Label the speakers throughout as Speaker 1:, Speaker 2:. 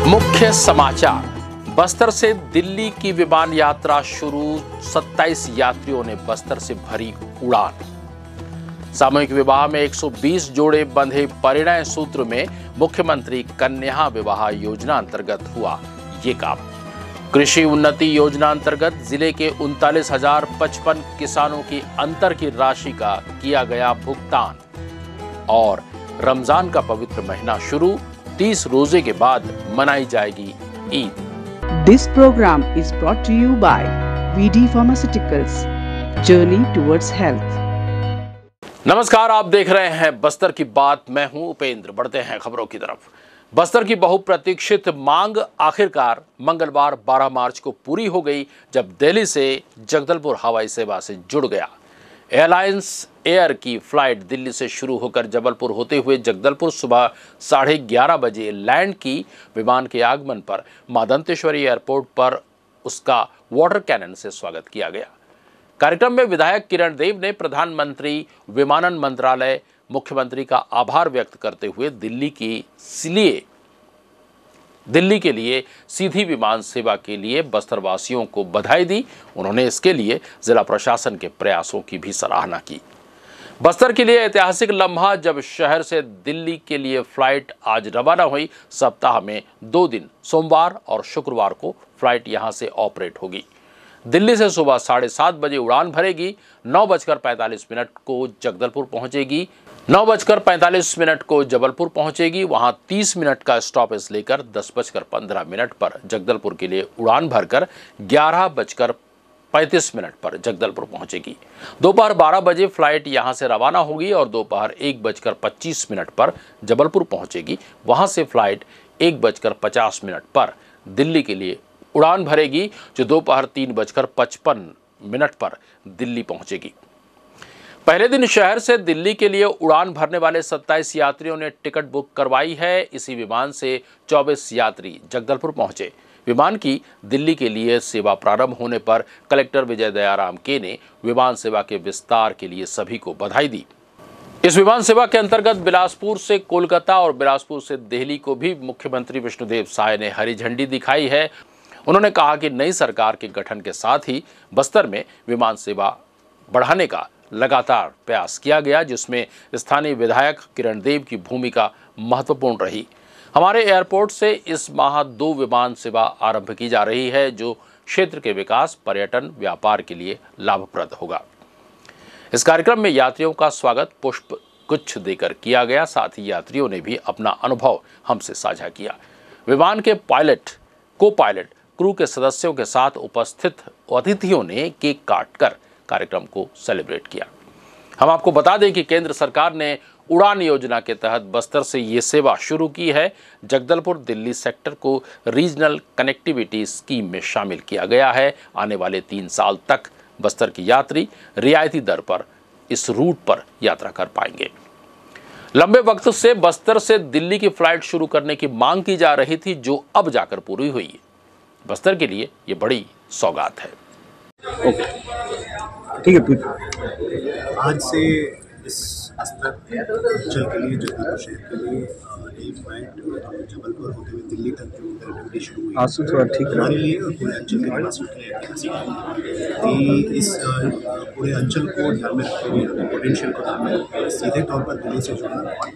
Speaker 1: मुख्य समाचार। बस्तर से दिल्ली की विमान यात्रा शुरू, 27 यात्रियों ने बस्तर से भरी उड़ान। सामूहिक विवाह में 120 जोड़े बंधे, परिणय सूत्र में मुख्यमंत्री कन्या विवाह योजना अंतर्गत हुआ ये काम। कृषि उन्नति योजना अंतर्गत जिले के 39,055 किसानों की अंतर की राशि का किया गया भुगतान। और रमजान का पवित्र महीना शुरू, 30 रोजे के बाद मनाई जाएगी Eid.
Speaker 2: This program is brought to you by VD Pharmaceuticals, Journey towards Health.
Speaker 1: नमस्कार, आप देख रहे हैं बस्तर की बात। मैं हूं उपेंद्र। बढ़ते हैं खबरों की तरफ। बस्तर की बहुप्रतीक्षित मांग आखिरकार मंगलवार 12 मार्च को पूरी हो गई, जब दिल्ली से जगदलपुर हवाई सेवा से जुड़ गया। एयरलाइंस एयर की फ्लाइट दिल्ली से शुरू होकर जबलपुर होते हुए जगदलपुर सुबह 11:30 बजे लैंड की। विमान के आगमन पर मां दंतेश्वरी एयरपोर्ट पर उसका वाटर कैनन से स्वागत किया गया। कार्यक्रम में विधायक किरण देव ने प्रधानमंत्री, विमानन मंत्रालय, मुख्यमंत्री का आभार व्यक्त करते हुए दिल्ली के लिए सीधी विमान सेवा के लिए बस्तर वासियों को बधाई दी। उन्होंने इसके लिए जिला प्रशासन के प्रयासों की भी सराहना की। बस्तर के लिए ऐतिहासिक लम्हा, जब शहर से दिल्ली के लिए फ्लाइट आज रवाना हुई। सप्ताह में 2 दिन, सोमवार और शुक्रवार को फ्लाइट यहां से ऑपरेट होगी। दिल्ली से सुबह 7:30 बजे उड़ान भरेगी। 9:45 को जगदलपुर पहुंचेगी। 9:45 को जबलपुर पहुंचेगी। वहां 30 मिनट का स्टॉपेज लेकर 10:15 पर जगदलपुर के लिए उड़ान भरकर 11:35 पर जगदलपुर पहुंचेगी। दोपहर 12 बजे फ्लाइट यहां से रवाना होगी और दोपहर 1:25 पर जबलपुर पहुंचेगी। वहां से फ्लाइट 1:50 पर दिल्ली के लिए उड़ान भरेगी, जो दोपहर 3:55 पर दिल्ली पहुंचेगी। पहले दिन शहर से दिल्ली के लिए उड़ान भरने वाले 27 यात्रियों ने टिकट बुक करवाई है। इसी विमान से 24 यात्री जगदलपुर पहुंचे। विमान की दिल्ली के लिए सेवा प्रारंभ होने पर कलेक्टर विजय दयाराम के ने विमान सेवा के विस्तार के लिए सभी को बधाई दी। इस विमान सेवा के अंतर्गत बिलासपुर से कोलकाता और बिलासपुर से दिल्ली को भी मुख्यमंत्री विष्णुदेव साय ने हरी झंडी दिखाई है। उन्होंने कहा कि नई सरकार के गठन के साथ ही बस्तर में विमान सेवा बढ़ाने का लगातार प्रयास किया गया, जिसमें स्थानीय विधायक किरण देव की भूमिका महत्वपूर्ण रही। हमारे एयरपोर्ट से इस माह 2 विमान सेवा आरंभ की जा रही है, जो क्षेत्र के विकास, पर्यटन, व्यापार के लिए लाभप्रद होगा। इस कार्यक्रम में यात्रियों का स्वागत पुष्प गुच्छ देकर किया गया। साथ ही यात्रियों ने भी अपना अनुभव हमसे साझा किया। विमान के पायलट, को पायलट, क्रू के सदस्यों के साथ उपस्थित अतिथियों ने केक काटकर कार्यक्रम को सेलिब्रेट किया। हम आपको बता दें कि केंद्र सरकार ने उड़ान योजना के तहत बस्तर से ये सेवा शुरू की है। जगदलपुर दिल्ली सेक्टर को रीजनल कनेक्टिविटी स्कीम में शामिल किया गया है। आने वाले 3 साल तक बस्तर की यात्री रियायती दर पर इस रूट पर यात्रा कर पाएंगे। लंबे वक्त से बस्तर से दिल्ली की फ्लाइट शुरू करने की मांग की जा रही थी, जो अब जाकर पूरी हुई है। बस्तर के लिए ये बड़ी सौगात है।
Speaker 3: ठीक है। आज से इस बस्तर अंचल के लिए, जगदलपुर शहर के लिए एक फ्लाइट जबलपुर होते हुए दिल्ली तक जो कनेक्टिविटी शुरू हुई, ठीक है, हमारे लिए और पूरे अंचल के निवासियों के लिए ऐतिहासिक है कि इस पूरे अंचल को ध्यान में रखते हुए, पोटेंशियल को ध्यान में रखते हुए सीधे तौर पर दिल्ली से जुड़ना बहुत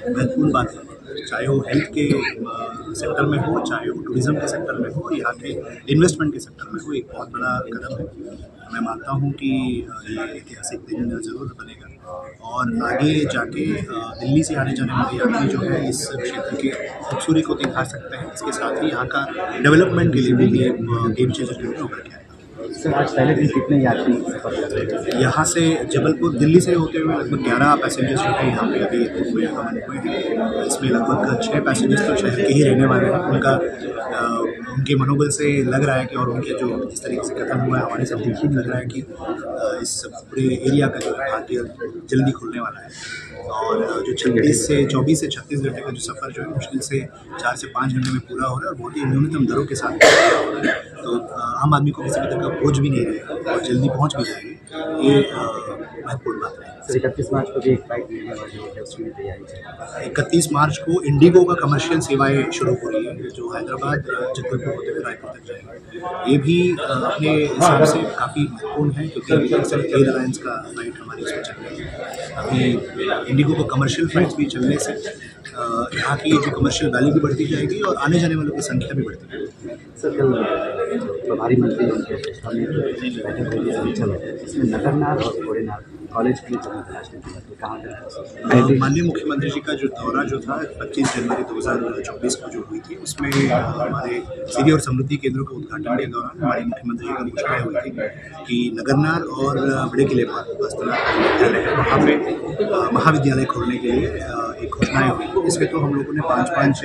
Speaker 3: महत्वपूर्ण बात है। चाहे वो हेल्थ के सेक्टर में हो, चाहे वो टूरिज्म के सेक्टर में हो, यहाँ के इन्वेस्टमेंट के सेक्टर में हो, एक बहुत बड़ा कदम है। मैं मानता हूँ कि ये ऐतिहासिक दिन जरूर बनेगा और आगे जाके दिल्ली से आने जाने वाले यात्री जो है इस क्षेत्र की खूबसूरती को दिखा सकते हैं। इसके साथ ही यहाँ का डेवलपमेंट के लिए भी ये गेम चेंजर के रूप में उभर के आएगा।
Speaker 4: सर, आज पहले दिन कितने यात्री सफर कर रहे हैं?
Speaker 3: यहाँ से जबलपुर, दिल्ली से होते हुए लगभग 11 पैसेंजर्स जो हैं यहाँ पे अभी हुए हैं। इसमें लगभग 6 पैसेंजर्स तो शहर के ही रहने वाले हैं। उनके मनोबल से लग रहा है कि, और उनके जो जिस तरीके से कथन हुआ है हमारे सब देखिए, लग रहा है कि इस पूरे एरिया का जो भाग्य जल्दी खुलने वाला है। और जो 24 से 36 घंटे का जो सफ़र जो है मुश्किल से 4 से 5 घंटे में पूरा हो रहा है और बहुत ही न्यूनतम दरों के साथ पूरा हो रहा है। तो आम आदमी को किसी भी तरह का बोझ भी नहीं रहेगा और जल्दी पहुँच भी जाएगी। ये महत्वपूर्ण बात है।
Speaker 4: सर 31 मार्च को भी एक फ्लाइट मिलने वाली है, उसकी भी तैयारी चल रही है।
Speaker 3: 31 मार्च को इंडिगो का कमर्शियल सेवाएं शुरू हो रही है, जो हैदराबाद जगदलपुर होते हुए रायपुर तक जाएगी। ये भी अपने हिसाब से काफ़ी महत्वपूर्ण है, क्योंकि एयरलाइंस का फ्लाइट हमारी उसमें चल रही है। अभी इंडिगो को कमर्शियल फ्लाइट्स भी चलने से यहाँ की जो कमर्शियल वैल्यू भी बढ़ती जाएगी और आने जाने वालों की संख्या भी बढ़ती जाएगी।
Speaker 4: सर कल प्रभारी मंत्री उनके बैठक हुई समीक्षा बैठक, इसमें नगरनार और कोडेनार कॉलेज के लिए जमीन तलाशने की बात कहाँ तक?
Speaker 3: माननीय मुख्यमंत्री जी का जो दौरा जो था 25 जनवरी 2024 को जो हुई थी, उसमें हमारे सीधी और समृद्धि केंद्रों के उद्घाटन के दौरान हमारे मुख्यमंत्री जी की घोषणाएं हुई थी कि नगरनार और बड़े किले पर विद्यालय है, वहाँ पे महाविद्यालय खोलने के लिए एक घोषणाएं हुई। इसके तो हम लोगों ने 5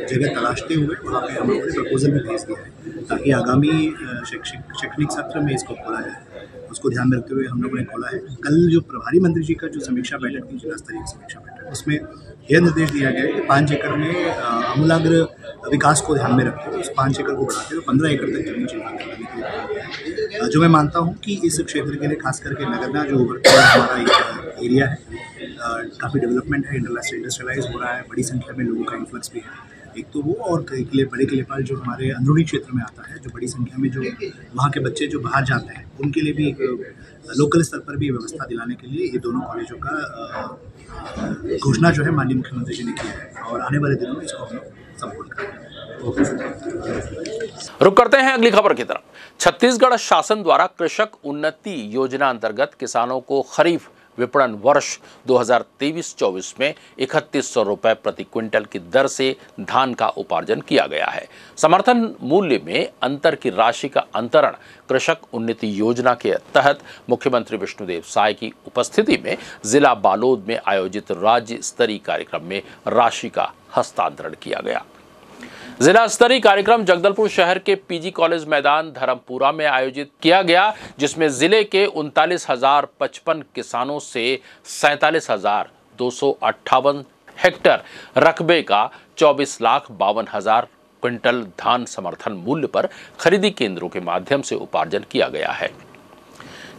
Speaker 3: जगह तलाशते हुए वहाँ पे हम लोगों ने प्रपोजल भी भेज दिया है, ताकि आगामी शैक्षणिक सत्र में इसको खोला जाए। उसको ध्यान में रखते हुए हम लोगों ने खोला है। कल जो प्रभारी मंत्री जी का जो समीक्षा बैठक थी, जिला स्तरीय समीक्षा बैठक, उसमें यह निर्देश दिया गया है कि 5 एकड़ में आमूलाग्र विकास को ध्यान में रखते हुए उस 5 एकड़ को बढ़ाते हुए 15 एकड़ तक जमीन चिन्हित करने के लिए कहा गया है। जो मैं मानता हूँ कि इस क्षेत्र के लिए खास करके नगरनार जो हमारा एक एरिया है, काफ़ी डेवलपमेंट है, इंडस्ट्रियलाइज हो रहा है, बड़ी संख्या में लोगों का इन्फ्लक्स भी है। एक तो वो, और किले बड़े किलेपाल जो हमारे अंदरूनी क्षेत्र में आता है, जो बड़ी संख्या में जो वहाँ के बच्चे जो बाहर जाते हैं, उनके लिए भी एक लोकल स्तर पर भी व्यवस्था दिलाने के लिए ये दोनों कॉलेजों का घोषणा जो है माननीय मुख्यमंत्री जी ने किया है, और आने वाले दिनों में इसको हम लोग संपूर्ण करेंगे।
Speaker 1: रुक करते हैं अगली खबर की तरफ। छत्तीसगढ़ शासन द्वारा कृषक उन्नति योजना अंतर्गत किसानों को खरीफ विपणन वर्ष 2023-24 में 3100 रुपए प्रति क्विंटल की दर से धान का उपार्जन किया गया है। समर्थन मूल्य में अंतर की राशि का अंतरण कृषक उन्नति योजना के तहत मुख्यमंत्री विष्णुदेव साय की उपस्थिति में जिला बालोद में आयोजित राज्य स्तरीय कार्यक्रम में राशि का हस्तांतरण किया गया। जिला स्तरीय कार्यक्रम जगदलपुर शहर के पीजी कॉलेज मैदान धर्मपुरा में आयोजित किया गया, जिसमें जिले के 39,055 किसानों से 47,258 हेक्टेयर रकबे का 24,52,000 क्विंटल धान समर्थन मूल्य पर खरीदी केंद्रों के माध्यम से उपार्जन किया गया है,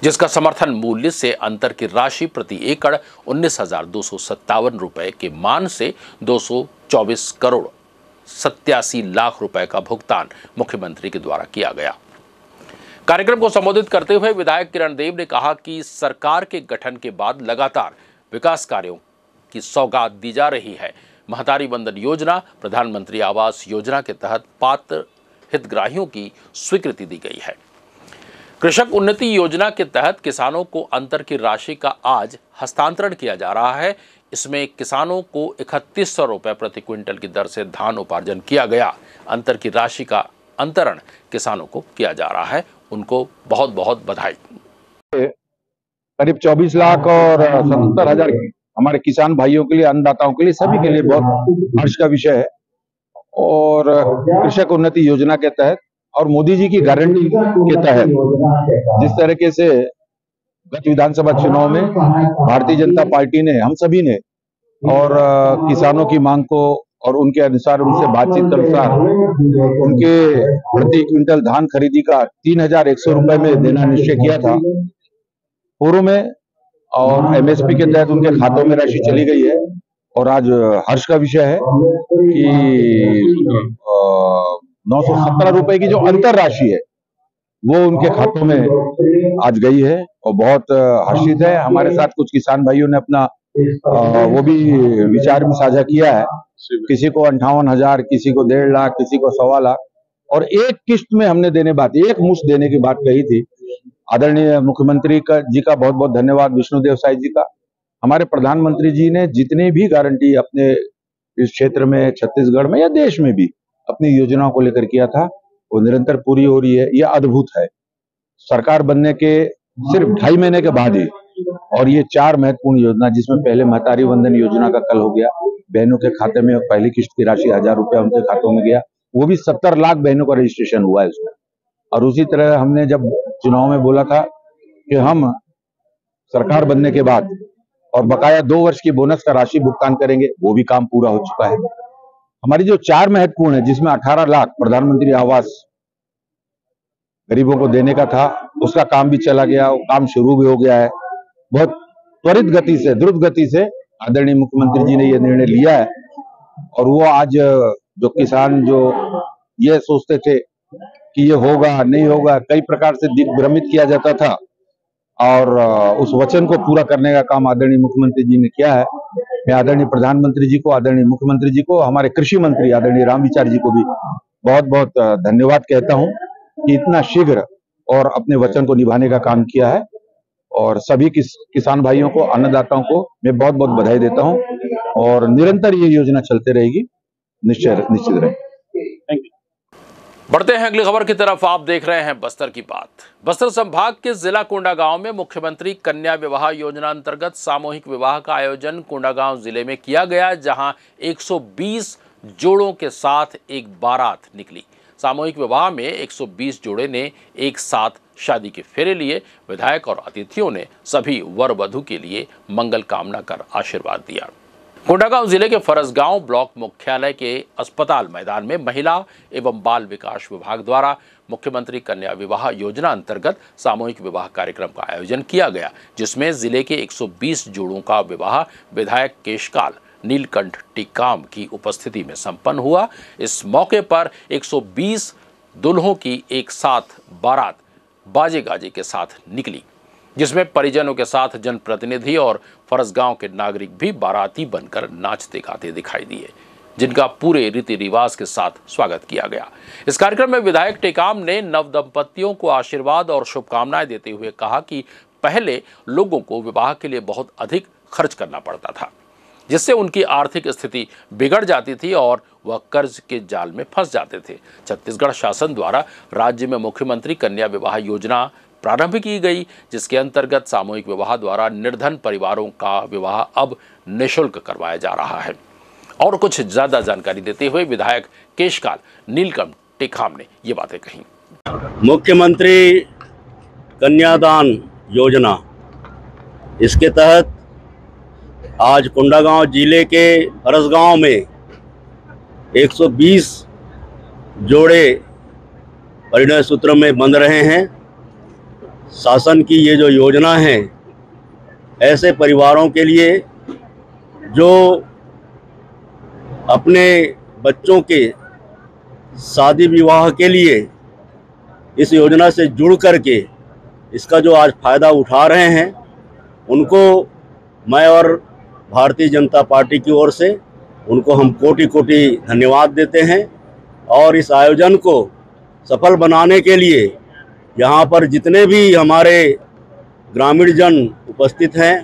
Speaker 1: जिसका समर्थन मूल्य से अंतर की राशि प्रति एकड़ 19,257 रुपए के मान से 224 करोड़ 87 लाख रुपए का भुगतान मुख्यमंत्री के द्वारा किया गया। कार्यक्रम को संबोधित करते हुए विधायक किरण देव ने कहा कि सरकार के गठन के बाद लगातार विकास कार्यों की सौगात दी जा रही है। महतारी वंदन योजना, प्रधानमंत्री आवास योजना के तहत पात्र हितग्राहियों की स्वीकृति दी गई है। कृषक उन्नति योजना के तहत किसानों को अंतर की राशि का आज हस्तांतरण किया जा रहा है। इसमें किसानों को 3100 रुपए प्रति क्विंटल की दर से धान उपार्जन किया गया। अंतर की राशि का अंतरण किसानों को किया जा रहा है। उनको बहुत बहुत बधाई।
Speaker 5: करीब 24 लाख और 70,000 हमारे किसान भाइयों के लिए, अन्नदाताओं के लिए, सभी के लिए बहुत हर्ष का विषय है। और कृषक उन्नति योजना के तहत और मोदी जी की गारंटी के तहत जिस तरीके से गत विधानसभा चुनाव में भारतीय जनता पार्टी ने, हम सभी ने, और किसानों की मांग को और उनके अनुसार, उनसे बातचीत के अनुसार उनके प्रति क्विंटल धान खरीदी का 3,100 रुपए में देना निश्चय किया था पूर्व में, और एमएसपी के तहत उनके खातों में राशि चली गई है। और आज हर्ष का विषय है कि 917 रुपए की जो अंतर राशि है वो उनके खातों में आज गई है, और बहुत हर्षित है। हमारे साथ कुछ किसान भाइयों ने अपना वो भी विचार भी साझा किया है। किसी को 58,000, किसी को 1.5 लाख, किसी को 1.25 लाख, और एक किस्त में हमने देने बात, एक मुश्त देने की बात कही थी। आदरणीय मुख्यमंत्री जी का बहुत बहुत धन्यवाद, विष्णुदेव साय जी का। हमारे प्रधानमंत्री जी ने जितनी भी गारंटी अपने इस क्षेत्र में, छत्तीसगढ़ में या देश में भी अपनी योजनाओं को लेकर किया था, वो निरंतर पूरी हो रही है। यह अद्भुत है। सरकार बनने के सिर्फ 2.5 महीने के बाद ही, और ये 4 महत्वपूर्ण योजना, जिसमें पहले महतारी वंदन योजना का कल हो गया, बहनों के खाते में पहली किस्त की राशि 1,000 रुपया उनके खातों में गया, वो भी 70 लाख बहनों का रजिस्ट्रेशन हुआ है उसमें। और उसी तरह हमने जब चुनाव में बोला था कि हम सरकार बनने के बाद और बकाया 2 वर्ष की बोनस का राशि भुगतान करेंगे, वो भी काम पूरा हो चुका है। हमारी जो 4 महत्वपूर्ण है, जिसमें 18 लाख प्रधानमंत्री आवास गरीबों को देने का था, उसका काम भी चला गया, वो काम शुरू भी हो गया है। बहुत त्वरित गति से, द्रुत गति से आदरणीय मुख्यमंत्री जी ने ये निर्णय लिया है। और वो आज जो किसान जो ये सोचते थे कि ये होगा नहीं होगा, कई प्रकार से दिग्भ्रमित किया जाता था, और उस वचन को पूरा करने का काम आदरणीय मुख्यमंत्री जी ने किया है। मैं आदरणीय प्रधानमंत्री जी को, आदरणीय मुख्यमंत्री जी को, हमारे कृषि मंत्री आदरणीय रामविचार जी को भी बहुत बहुत धन्यवाद कहता हूं कि इतना शीघ्र और अपने वचन को निभाने का काम किया है। और सभी किसान भाइयों को, अन्नदाताओं को मैं बहुत बहुत बधाई देता हूं और निरंतर ये योजना चलते रहेगी, निश्चित रहे। Thank you.
Speaker 1: बढ़ते हैं अगली खबर की तरफ। आप देख रहे हैं बस्तर की बात। बस्तर संभाग के जिला कोंडागांव में मुख्यमंत्री कन्या विवाह योजना अंतर्गत सामूहिक विवाह का आयोजन कोंडागांव जिले में किया गया, जहां 120 जोड़ों के साथ एक बारात निकली। सामूहिक विवाह में 120 जोड़े ने एक साथ शादी के फेरे लिए। विधायक और अतिथियों ने सभी वर वधू के लिए मंगल कामना कर आशीर्वाद दिया। कोंडागांव जिले के फरसगांव ब्लॉक मुख्यालय के अस्पताल मैदान में महिला एवं बाल विकास विभाग द्वारा मुख्यमंत्री कन्या विवाह योजना अंतर्गत सामूहिक विवाह कार्यक्रम का आयोजन किया गया, जिसमें जिले के 120 जोड़ों का विवाह विधायक केशकाल नीलकंठ टिकाम की उपस्थिति में संपन्न हुआ। इस मौके पर 120 दुल्हों की एक साथ बारात बाजे गाजे के साथ निकली, जिसमें परिजनों के साथ जनप्रतिनिधि और फरसगांव के नागरिक भी बाराती बनकर नाचते गाते दिखाई दिए, जिनका पूरे रीति रिवाज के साथ स्वागत किया गया। इस कार्यक्रम में विधायक टेकाम ने नवदंपतियों को आशीर्वाद और शुभकामनाएं देते हुए कहा कि पहले लोगों को विवाह के लिए बहुत अधिक खर्च करना पड़ता था, जिससे उनकी आर्थिक स्थिति बिगड़ जाती थी और वह कर्ज के जाल में फंस जाते थे। छत्तीसगढ़ शासन द्वारा राज्य में मुख्यमंत्री कन्या विवाह योजना प्रारंभ की गई, जिसके अंतर्गत सामूहिक विवाह द्वारा निर्धन परिवारों का विवाह अब निःशुल्क करवाया जा रहा है। और कुछ ज्यादा जानकारी देते हुए विधायक केशकाल नीलकंठ टिकाम ने ये बातें कही।
Speaker 6: मुख्यमंत्री कन्यादान योजना, इसके तहत आज कोंडागांव जिले के फरसगांव में 120 जोड़े परिणय सूत्र में बंध रहे हैं। शासन की ये जो योजना है, ऐसे परिवारों के लिए जो अपने बच्चों के शादी विवाह के लिए इस योजना से जुड़ करके इसका जो आज फ़ायदा उठा रहे हैं, उनको मैं और भारतीय जनता पार्टी की ओर से उनको हम कोटि कोटि धन्यवाद देते हैं। और इस आयोजन को सफल बनाने के लिए यहाँ पर जितने भी हमारे ग्रामीण जन उपस्थित हैं,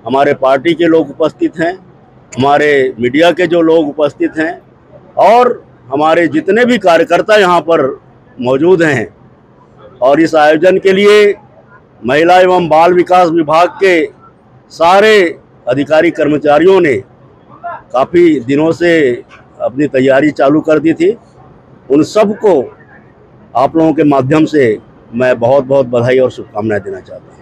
Speaker 6: हमारे पार्टी के लोग उपस्थित हैं, हमारे मीडिया के जो लोग उपस्थित हैं और हमारे जितने भी कार्यकर्ता यहाँ पर मौजूद हैं, और इस आयोजन के लिए महिला एवं बाल विकास विभाग के सारे अधिकारी कर्मचारियों ने काफ़ी दिनों से अपनी तैयारी चालू कर दी थी। उन सबको आप लोगों के माध्यम से मैं बहुत बहुत बधाई और शुभकामनाएं देना चाहता हूँ।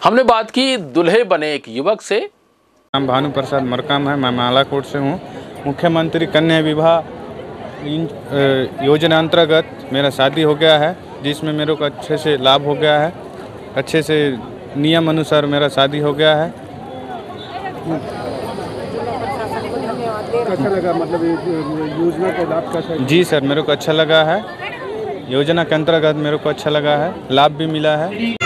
Speaker 1: हमने बात की दूल्हे बने एक युवक से।
Speaker 7: नाम भानु प्रसाद मरकाम है, मैं मालाकोट से हूँ। मुख्यमंत्री कन्या विवाह योजना अंतर्गत मेरा शादी हो गया है, जिसमें मेरे को अच्छे से लाभ हो गया है, अच्छे से नियम अनुसार मेरा शादी हो गया है।
Speaker 8: कैसा लगा, मतलब योजना का लाभ कैसा?
Speaker 7: जी सर, मेरे को अच्छा लगा है। योजना के अंतर्गत मेरे को अच्छा लगा है, लाभ भी मिला है।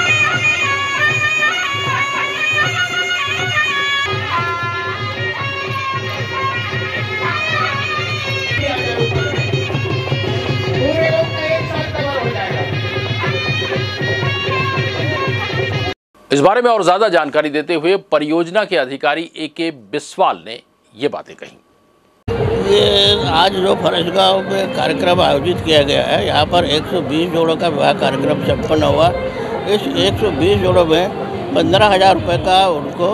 Speaker 1: इस बारे में और ज्यादा जानकारी देते हुए परियोजना के अधिकारी ए.के. बिस्वाल ने ये बातें कही।
Speaker 9: ये आज जो फरसगांव में कार्यक्रम आयोजित किया गया है, यहाँ पर 120 जोड़ों का विवाह कार्यक्रम संपन्न हुआ। इस 120 जोड़ों में 15,000 रुपये का उनको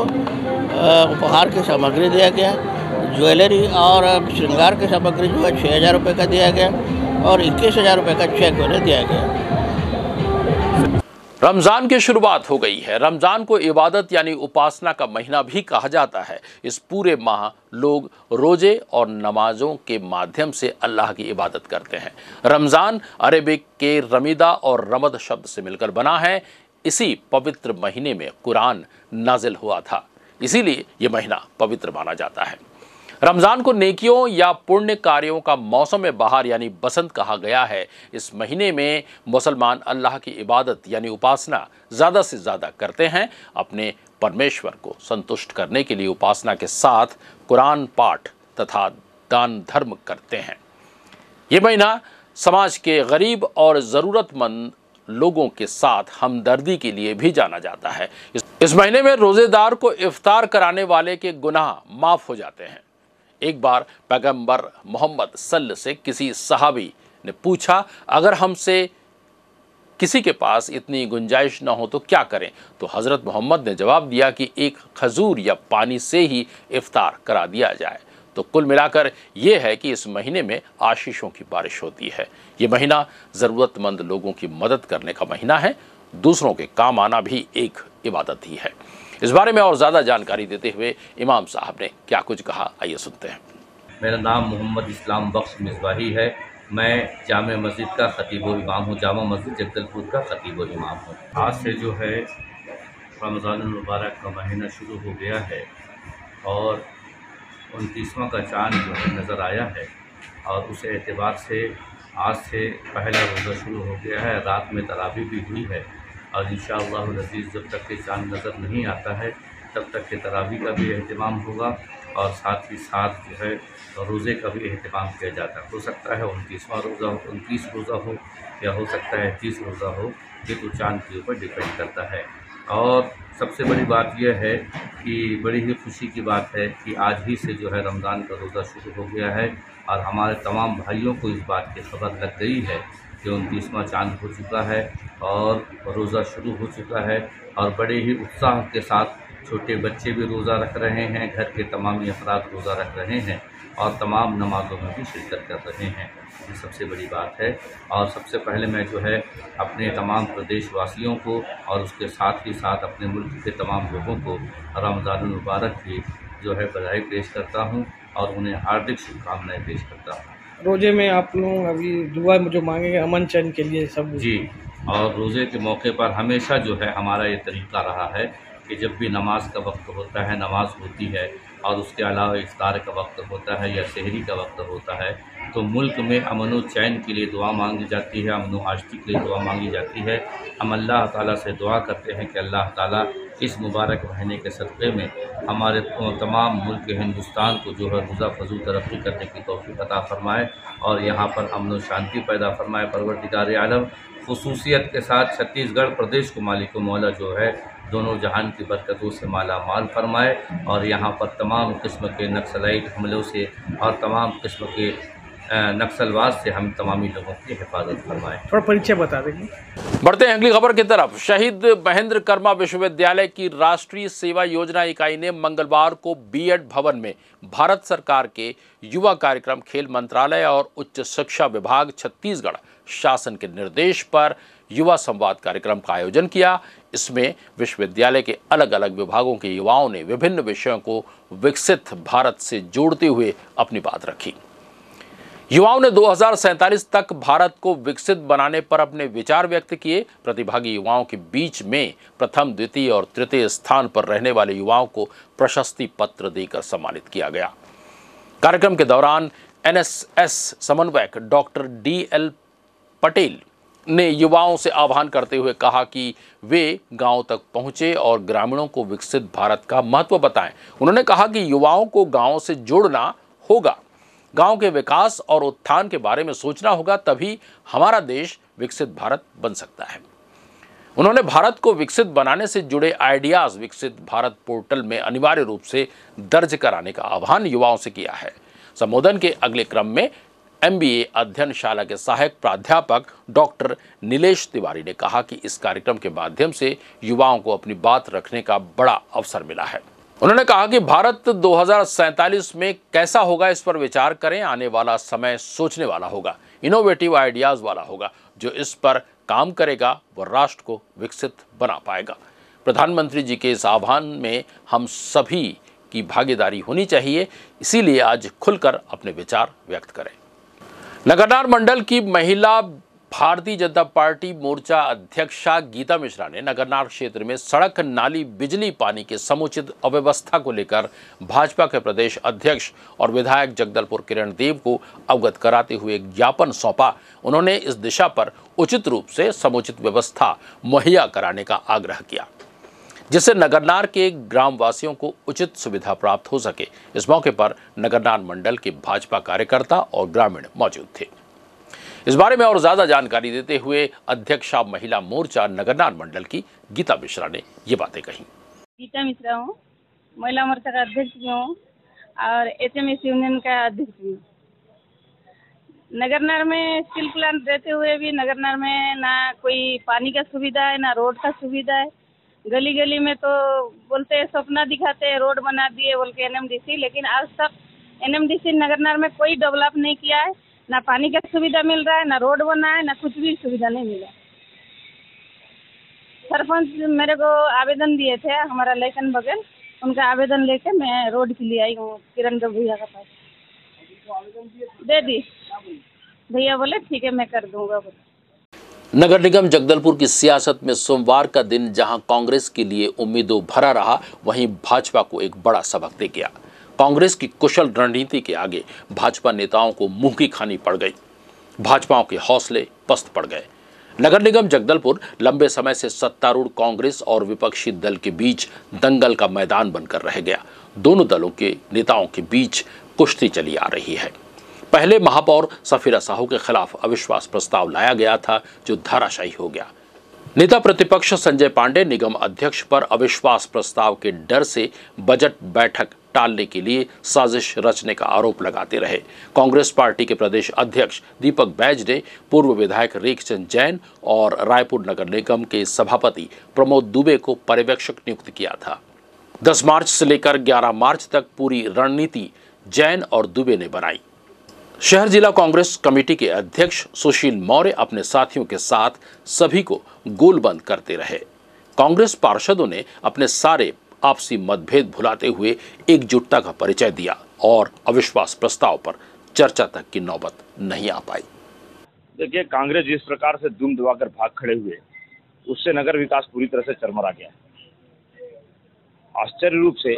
Speaker 9: उपहार की सामग्री दिया गया। ज्वेलरी और श्रृंगार की सामग्री जो है 6,000 रुपये का दिया गया और 21,000 रुपये का चेक उन्हें दिया गया।
Speaker 1: रमज़ान की शुरुआत हो गई है। रमज़ान को इबादत यानी उपासना का महीना भी कहा जाता है। इस पूरे माह लोग रोज़े और नमाज़ों के माध्यम से अल्लाह की इबादत करते हैं। रमज़ान अरेबिक के रमीदा और रमद शब्द से मिलकर बना है। इसी पवित्र महीने में कुरान नाजिल हुआ था, इसीलिए ये महीना पवित्र माना जाता है। रमज़ान को नेकियों या पुण्य कार्यों का मौसम बहार यानी बसंत कहा गया है। इस महीने में मुसलमान अल्लाह की इबादत यानी उपासना ज़्यादा से ज़्यादा करते हैं। अपने परमेश्वर को संतुष्ट करने के लिए उपासना के साथ कुरान पाठ तथा दान धर्म करते हैं। ये महीना समाज के गरीब और ज़रूरतमंद लोगों के साथ हमदर्दी के लिए भी जाना जाता है। इस महीने में रोज़ेदार को इफ्तार कराने वाले के गुनाह माफ़ हो जाते हैं। एक बार पैगंबर मोहम्मद सल्लल्लाहु से किसी सहाबी ने पूछा, अगर हमसे किसी के पास इतनी गुंजाइश न हो तो क्या करें? तो हज़रत मोहम्मद ने जवाब दिया कि एक खजूर या पानी से ही इफ्तार करा दिया जाए। तो कुल मिलाकर ये है कि इस महीने में आशीषों की बारिश होती है। ये महीना ज़रूरतमंद लोगों की मदद करने का महीना है। दूसरों के काम आना भी एक इबादत ही है। इस बारे में और ज़्यादा जानकारी देते हुए इमाम साहब ने क्या कुछ कहा, आइए सुनते हैं।
Speaker 10: मेरा नाम मोहम्मद इस्लाम बख्श मिसबाही है। मैं जामे मस्जिद का खतीब व इमाम हूँ। जामा मस्जिद जगदलपुर का खतीब व इमाम हूँ। आज से जो है रमज़ान मुबारक का महीना शुरू हो गया है और 29वां का चाँद जो है नज़र आया है और उस एतबार से आज से पहला रोज़ा शुरू हो गया है। रात में तरावी भी हुई है और इंशाअल्लाह अज़ीज़ जब तक के चाँद नज़र नहीं आता है तब तक के तरावी का भी एहतमाम होगा और साथ ही साथ जो है रोज़े का भी एहतमाम किया जाता है। हो सकता है 29वां रोज़ा हो, 29 रोज़ा हो या हो सकता है 30 रोज़ा हो, ये तो चाँद के ऊपर डिपेंड करता है। और सबसे बड़ी बात यह है कि बड़ी ही खुशी की बात है कि आज ही से जो है रमज़ान का रोज़ा शुरू हो गया है और हमारे तमाम भाइयों को इस बात की खबर लग गई है कि 29वां चाँद हो चुका है और रोज़ा शुरू हो चुका है और बड़े ही उत्साह के साथ छोटे बच्चे भी रोज़ा रख रहे हैं, घर के तमामी अफराद रोज़ा रख रहे हैं और तमाम नमाज़ों में भी शिरकत कर रहे हैं। ये सबसे बड़ी बात है। और सबसे पहले मैं जो है अपने तमाम प्रदेशवासियों को और उसके साथ ही साथ अपने मुल्क के तमाम लोगों को रमज़ान मुबारक की जो है बधाई पेश करता हूँ और उन्हें हार्दिक शुभकामनाएँ पेश करता हूँ।
Speaker 8: रोज़े में आप लोग अभी दुआ जो मांगेंगे अमन चैन के लिए सब
Speaker 10: जी, और रोज़े के मौके पर हमेशा जो है हमारा ये तरीक़ा रहा है कि जब भी नमाज का वक्त होता है, नमाज होती है और उसके अलावा इफ्तार का वक्त होता है या सहरी का वक्त होता है तो मुल्क में अमन व चैन के लिए दुआ मांगी जाती है, अमन व आश्ती के लिए दुआ मांगी जाती है। हम अल्लाह ताला से दुआ करते हैं कि अल्लाह ताला इस मुबारक महीने के सदक़े में हमारे तमाम मुल्क हिंदुस्तान को जो है रोज़ा फजूल तरक्की करने की तौफ़ीक़ अता फ़रमाए और यहाँ पर अमन व शांति पैदा फ़रमाए। परवरदिगार आलम ख़ुसूसियत के साथ छत्तीसगढ़ प्रदेश को मालिक मौला जो है दोनों जहान की बरकतों से माला माल फरमाए और यहाँ पर तमाम किस्म के नक्सलाइट हमलों से और तमाम किस्म के नक्सलवाद से हम तमामी लोगों की हिफाजत फरमाएँ।
Speaker 8: थोड़ा परिचय बता देंगे।
Speaker 1: बढ़ते हैं अगली खबर की तरफ। शहीद महेंद्र कर्मा विश्वविद्यालय की राष्ट्रीय सेवा योजना इकाई ने मंगलवार को बीएड भवन में भारत सरकार के युवा कार्यक्रम, खेल मंत्रालय और उच्च शिक्षा विभाग छत्तीसगढ़ शासन के निर्देश पर युवा संवाद कार्यक्रम का आयोजन किया। इसमें विश्वविद्यालय के अलग अलग विभागों के युवाओं ने विभिन्न विषयों को विकसित भारत से जोड़ते हुए अपनी बात रखी। युवाओं ने 2047 तक भारत को विकसित बनाने पर अपने विचार व्यक्त किए। प्रतिभागी युवाओं के बीच में प्रथम, द्वितीय और तृतीय स्थान पर रहने वाले युवाओं को प्रशस्ति पत्र देकर सम्मानित किया गया। कार्यक्रम के दौरान एनएसएस समन्वयक डॉक्टर DL पटेल ने युवाओं से आह्वान करते हुए कहा कि वे गांव तक पहुंचे और ग्रामीणों को विकसित भारत का महत्व बताएं। उन्होंने कहा कि युवाओं को गांव से जोड़ना होगा, गांव के विकास और उत्थान के बारे में सोचना होगा, तभी हमारा देश विकसित भारत बन सकता है। उन्होंने भारत को विकसित बनाने से जुड़े आइडियाज विकसित भारत पोर्टल में अनिवार्य रूप से दर्ज कराने का आह्वान युवाओं से किया है। संबोधन के अगले क्रम में MBA अध्ययनशाला के सहायक प्राध्यापक डॉक्टर नीलेश तिवारी ने कहा कि इस कार्यक्रम के माध्यम से युवाओं को अपनी बात रखने का बड़ा अवसर मिला है। उन्होंने कहा कि भारत 2047 में कैसा होगा इस पर विचार करें। आने वाला समय सोचने वाला होगा, इनोवेटिव आइडियाज़ वाला होगा, जो इस पर काम करेगा वह राष्ट्र को विकसित बना पाएगा। प्रधानमंत्री जी के इस आह्वान में हम सभी की भागीदारी होनी चाहिए, इसीलिए आज खुलकर अपने विचार व्यक्त करें। नगरनार मंडल की महिला भारतीय जनता पार्टी मोर्चा अध्यक्षा गीता मिश्रा ने नगरनार क्षेत्र में सड़क, नाली, बिजली, पानी के समुचित अव्यवस्था को लेकर भाजपा के प्रदेश अध्यक्ष और विधायक जगदलपुर किरण देव को अवगत कराते हुए एक ज्ञापन सौंपा। उन्होंने इस दिशा पर उचित रूप से समुचित व्यवस्था मुहैया कराने का आग्रह किया, जिससे नगरनार के ग्रामवासियों को उचित सुविधा प्राप्त हो सके। इस मौके पर नगरनार मंडल के भाजपा कार्यकर्ता और ग्रामीण मौजूद थे। इस बारे में और ज्यादा जानकारी देते हुए अध्यक्षा महिला मोर्चा नगरनार मंडल की गीता मिश्रा ने ये बातें कही।
Speaker 11: गीता मिश्रा हूँ, महिला मोर्चा का अध्यक्ष भी हूँ और HMS यूनियन का अध्यक्ष भी हूँ। नगरनार में स्टील प्लांट रहते हुए भी नगरनार में ना कोई पानी का सुविधा है, ना रोड का सुविधा है। गली गली में तो बोलते हैं, सपना दिखाते हैं, रोड बना दिए बोल के NMDC, लेकिन आज तक NMDC नगरनार में कोई डेवलप नहीं किया है। ना पानी का सुविधा मिल रहा है, ना रोड बना है, ना कुछ भी सुविधा नहीं मिला। सरपंच मेरे को आवेदन दिए थे, हमारा लेकिन बगल उनका आवेदन लेके मैं रोड के लिए आई हूँ किरण देव भैया का पास। दे दी भैया, बोले ठीक है मैं कर दूंगा।
Speaker 1: नगर निगम जगदलपुर की सियासत में सोमवार का दिन जहां कांग्रेस के लिए उम्मीदों भरा रहा, वहीं भाजपा को एक बड़ा सबक दे गया। कांग्रेस की कुशल रणनीति के आगे भाजपा नेताओं को मुंह की खानी पड़ गई। भाजपाओं के हौसले पस्त पड़ गए। नगर निगम जगदलपुर लंबे समय से सत्तारूढ़ कांग्रेस और विपक्षी दल के बीच दंगल का मैदान बनकर रह गया। दोनों दलों के नेताओं के बीच कुश्ती चली आ रही है। पहले महापौर सफीरा साहू के खिलाफ अविश्वास प्रस्ताव लाया गया था, जो धराशायी हो गया। नेता प्रतिपक्ष संजय पांडे निगम अध्यक्ष पर अविश्वास प्रस्ताव के डर से बजट बैठक टालने के लिए साजिश रचने का आरोप लगाते रहे। कांग्रेस पार्टी के प्रदेश अध्यक्ष दीपक बैज ने पूर्व विधायक रेखचंद जैन और रायपुर नगर निगम के सभापति प्रमोद दुबे को पर्यवेक्षक नियुक्त किया था। 10 मार्च से लेकर 11 मार्च तक पूरी रणनीति जैन और दुबे ने बनाई। शहर जिला कांग्रेस कमेटी के अध्यक्ष सुशील मौर्य अपने साथियों के साथ सभी को गोलबंद करते रहे। कांग्रेस पार्षदों ने अपने सारे आपसी मतभेद भुलाते हुए एकजुटता का परिचय दिया और अविश्वास प्रस्ताव पर चर्चा तक की नौबत नहीं आ पाई।
Speaker 12: देखिए, कांग्रेस जिस प्रकार से दुम दबाकर भाग खड़े हुए, उससे नगर विकास पूरी तरह से चरमरा गया। आश्चर्य रूप से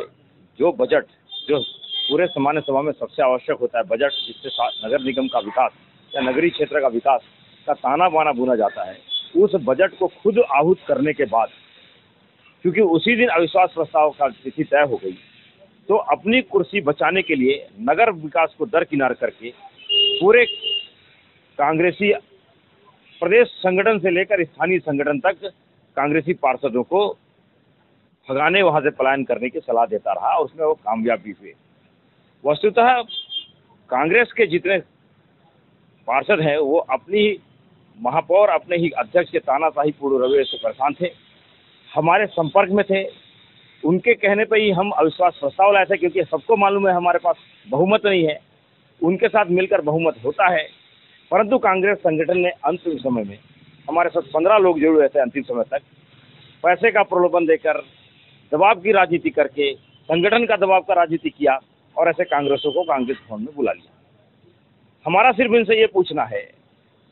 Speaker 12: जो बजट, जो पूरे सामान्य सभा में सबसे आवश्यक होता है, बजट जिससे नगर निगम का विकास या नगरीय क्षेत्र का विकास का ताना बाना बुना जाता है, उस बजट को खुद आहूत करने के बाद, क्योंकि उसी दिन अविश्वास प्रस्ताव का तिथि तय हो गई, तो अपनी कुर्सी बचाने के लिए नगर विकास को दरकिनार करके पूरे कांग्रेसी प्रदेश संगठन से लेकर स्थानीय संगठन तक कांग्रेसी पार्षदों को भगाने, वहां से पलायन करने की सलाह देता रहा और उसमें वो कामयाब भी हुए। वस्तुतः कांग्रेस के जितने पार्षद हैं वो अपनी महापौर, अपने ही अध्यक्ष के तानाशाही पूर्ण रवैये से परेशान थे, हमारे संपर्क में थे। उनके कहने पर ही हम अविश्वास प्रस्ताव लाए थे, क्योंकि सबको मालूम है हमारे पास बहुमत नहीं है। उनके साथ मिलकर बहुमत होता है, परंतु कांग्रेस संगठन ने अंतिम समय में हमारे साथ 15 लोग जुड़े हुए थे। अंतिम समय तक पैसे का प्रलोभन देकर, दबाव की राजनीति करके, संगठन का दबाव का राजनीति किया और ऐसे कांग्रेसों को कांग्रेस भवन में बुला लिया। हमारा सिर्फ इनसे ये पूछना है,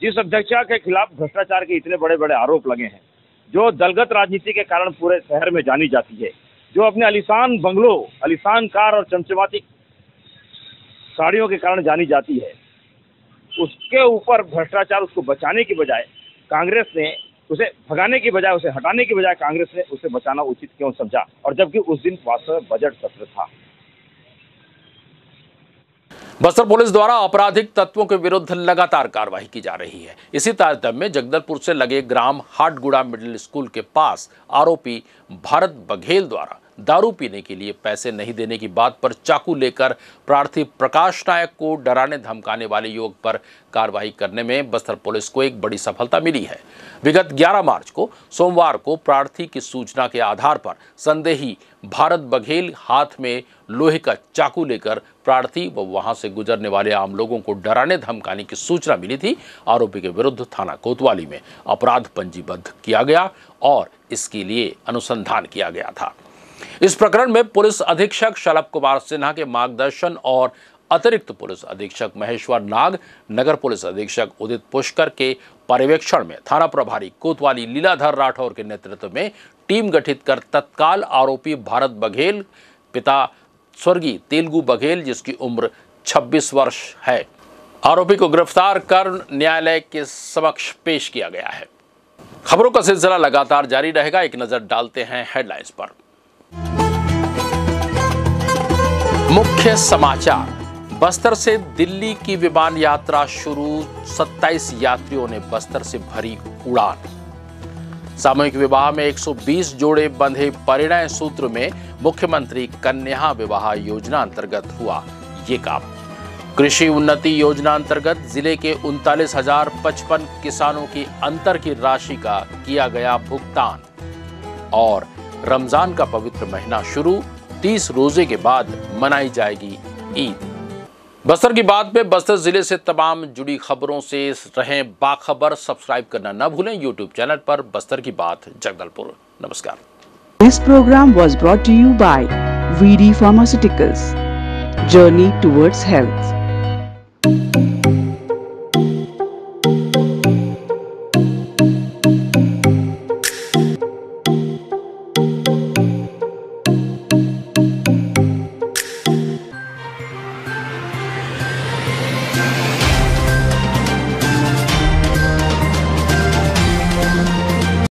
Speaker 12: जिस अध्यक्षा के खिलाफ भ्रष्टाचार के इतने बड़े बड़े आरोप लगे हैं, जो दलगत राजनीति के कारण पूरे शहर में जानी जाती है, जो अपने आलीशान बंगलों, आलीशान कार और चमचमाती साड़ियों के कारण जानी जाती है, उसके ऊपर भ्रष्टाचार, उसको बचाने की बजाय कांग्रेस ने उसे भगाने की बजाय, उसे हटाने की बजाय कांग्रेस ने उसे बचाना उचित क्यों समझा, और जबकि उस दिन वास्तव में बजट सत्र था।
Speaker 1: बस्तर पुलिस द्वारा आपराधिक तत्वों के विरुद्ध लगातार कार्रवाई की जा रही है। इसी तारतम्य में जगदलपुर से लगे ग्राम हाटगुड़ा मिडिल स्कूल के पास आरोपी भारत बघेल द्वारा दारू पीने के लिए पैसे नहीं देने की बात पर चाकू लेकर प्रार्थी प्रकाश नायक को डराने धमकाने वाले युवक पर कार्रवाई करने में बस्तर पुलिस को एक बड़ी सफलता मिली है। विगत 11 मार्च को सोमवार को प्रार्थी की सूचना के आधार पर संदेही भारत बघेल हाथ में लोहे का चाकू लेकर प्रार्थी व वहां से गुजरने वाले आम लोगों को डराने धमकाने की सूचना मिली थी। आरोपी के विरुद्ध थाना कोतवाली में अपराध पंजीबद्ध किया गया और इसके लिए अनुसंधान किया गया था। इस प्रकरण में पुलिस अधीक्षक शलभ कुमार सिन्हा के मार्गदर्शन और अतिरिक्त पुलिस अधीक्षक महेश्वर नाग, नगर पुलिस अधीक्षक उदित पुष्कर के पर्यवेक्षण में थाना प्रभारी कोतवाली लीलाधर राठौर के नेतृत्व में टीम गठित कर तत्काल आरोपी भारत बघेल पिता स्वर्गीय तेलुगु बघेल जिसकी उम्र 26 वर्ष है, आरोपी को गिरफ्तार कर न्यायालय के समक्ष पेश किया गया है। खबरों का सिलसिला लगातार जारी रहेगा। एक नजर डालते हैं हेडलाइंस पर। मुख्य समाचार। बस्तर से दिल्ली की विमान यात्रा शुरू, 27 यात्रियों ने बस्तर से भरी उड़ान। सामूहिक विवाह में 120 जोड़े बंधे। परिणय सूत्र में मुख्यमंत्री कन्या विवाह योजना अंतर्गत हुआ ये काम। कृषि उन्नति योजना अंतर्गत जिले के 39,055 किसानों की अंतर की राशि का किया गया भुगतान। और रमजान का पवित्र महीना शुरू, 30 रोजे के बाद मनाई जाएगी ईद। बस्तर की बात में बस्तर जिले से तमाम जुड़ी खबरों से रहें बाखबर। सब्सक्राइब करना न भूलें यूट्यूब चैनल पर बस्तर की बात जगदलपुर। नमस्कार।
Speaker 2: This program was brought to you by VD Pharmaceuticals, Journey Towards Health.